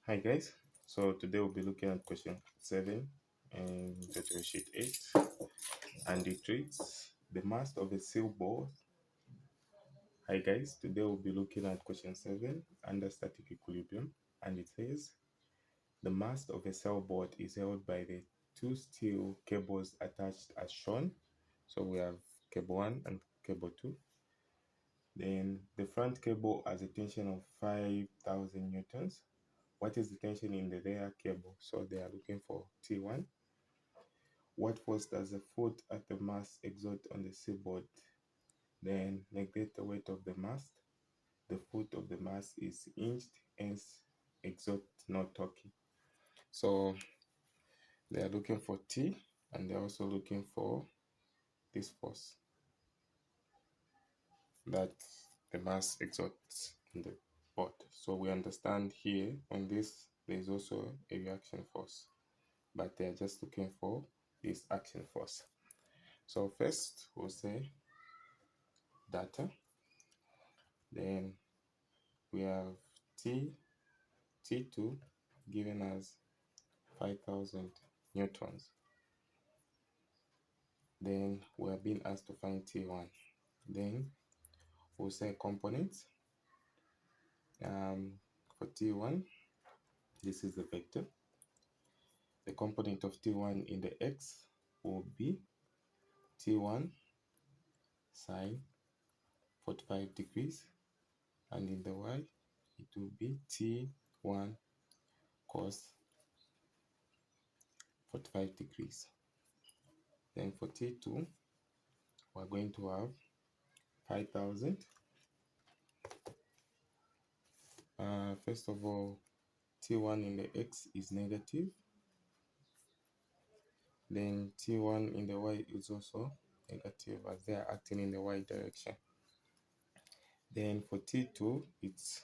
Hi guys, so today we'll be looking at question 7 and tutorial sheet 8, and it reads the mast of a sailboat. Hi guys, today we'll be looking at question 7 under static equilibrium, and it says the mast of a sailboat is held by the two steel cables attached as shown. So we have cable 1 and cable 2. Then the front cable has a tension of 5,000 newtons. What is the tension in the rear cable? So they are looking for T1. What force does the foot at the mast exert on the sailboat? Then neglect the weight of the mast. The foot of the mast is hinged, hence exert no torque. So they are looking for T, and they're also looking for this force that the mast exerts on the boat. So we understand here on this there is also a reaction force, but they are just looking for this action force. So first we'll say data, then we have T2 given as 5,000 newtons. Then we are being asked to find T1. Then we'll say components. For T1, this is the vector. The component of T1 in the X will be T1 sine 45 degrees, and in the Y it will be T1 cos 45 degrees. Then for T2, we're going to have 5,000. First of all, T1 in the X is negative. Then T1 in the Y is also negative as they are acting in the Y direction. Then for T2, it's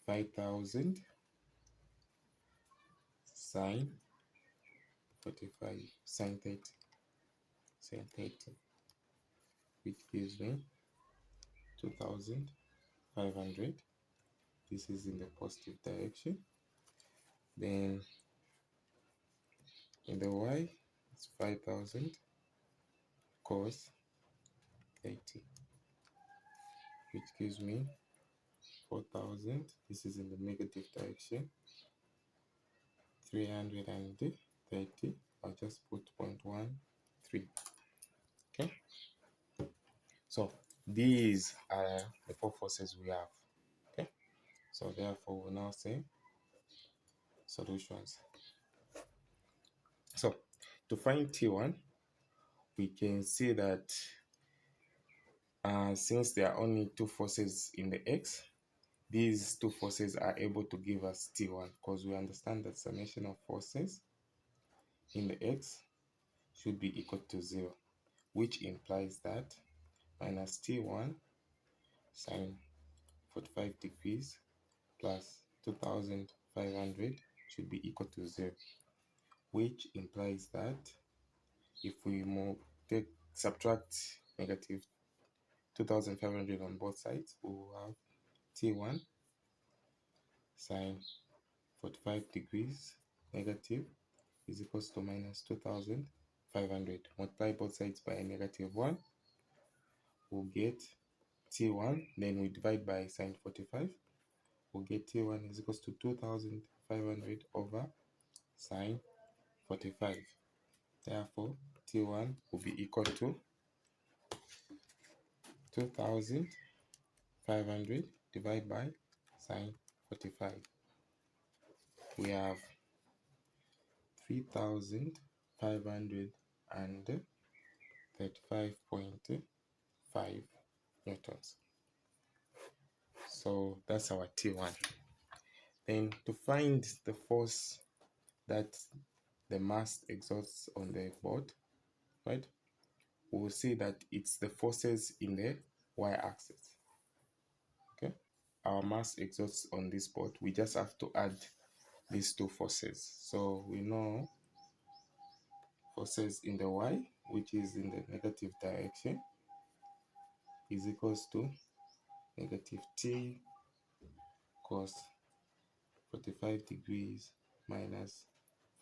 5,000 sine 45 sine 30, which gives me 2,500. This is in the positive direction. Then in the Y, it's 5,000 cos 30, which gives me 4,000. This is in the negative direction. 330. I'll just put 0.13. Okay. So these are the four forces we have. Okay. So therefore, we'll now say solutions. So to find T1, we can see that since there are only two forces in the X, these two forces are able to give us T1, because we understand that summation of forces in the X should be equal to 0, which implies that minus T1 sine 45 degrees plus 2,500 should be equal to 0, which implies that if we subtract negative 2,500 on both sides, we will have T1 sine 45 degrees negative is equals to minus 2,500. Multiply both sides by a negative 1, we'll get T1, then we divide by sine 45, we'll get T1 is equals to 2,500 over sine 45. Therefore, T1 will be equal to 2,500 divided by sine 45. We have 3,535.5 newtons. So that's our T1. Then to find the force that the mast exerts on the board, right, we'll see that it's the forces in the y-axis. Okay, our mass exerts on this board. We just have to add these two forces. So we know forces in the y, which is in the negative direction, is equals to negative t cos 45 degrees minus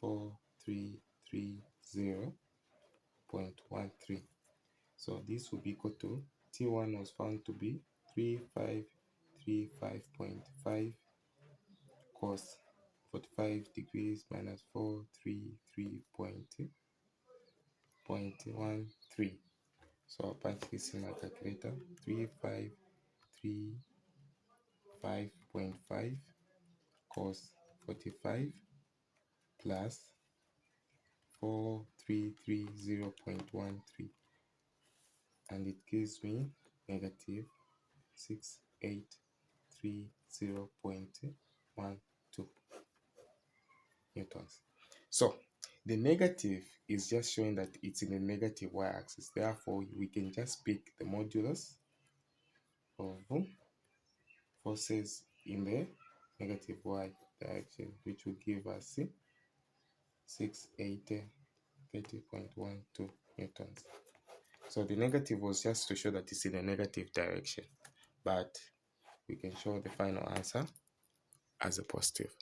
4330.13. So this will be equal to T1 was found to be 3535.5 cos 45 degrees minus 433.13. So I'll punch this in my calculator. 3535.5 cos 45 plus 4330.13, and it gives me negative 6830.12 newtons. So the negative is just showing that it's in the negative y-axis. Therefore, we can just pick the modulus of forces in the negative y direction, which will give us 680.30.12 newtons. So the negative was just to show that it's in a negative direction, but we can show the final answer as a positive.